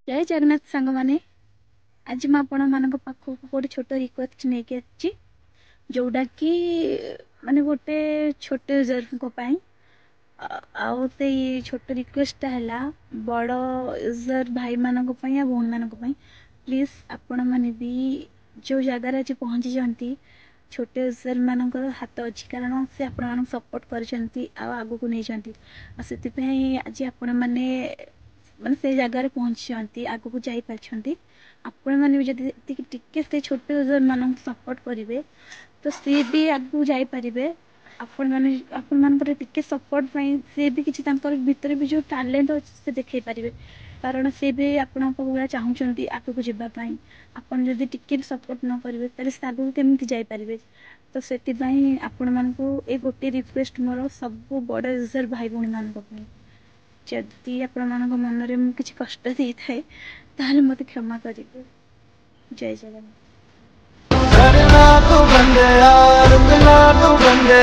जय जगन्नाथ सांग माने आज मैं आपण मान पाखक गोटे छोट रिक्वेस्ट नहीं आसी जोटा कि माने गोटे छोटे यूजर आउ से छोट रिक्वेस्ट है बड़ यूजर भाई मानक या भौणी मानक प्लीज आपण मैंने भी जो जगार आज पहुँची जाती छोटे यूजर मान हाथ अच्छी कारण से आपण सपोर्ट करगू नहीं से आज आपण मैंने माने से जगार पहुँची आग को जापार आपण मैंने भी जब टिके से छोटे यूजर मान सपोर्ट करेंगे तो सी भी आगू जापारे आपण मैंने आपण मानकर टिके सपोर्ट सी भी किसी भितर भी जो टैलेंट अच्छे से देखई पारे कारण सी भी आपण भाया चाहूँगी आग को जावाई आपड़ जब टिके सपोर्ट न करेंगे तेल से आगू केमी जापारे तो से आपण मानक ये गोटे रिक्वेस्ट मोर सब बड़ यूजर भाई भौणी मान जदि आपण मान मनरे किसी कष्ट दे थाए मत क्षमा करेंगे। जय जगन्नाथ।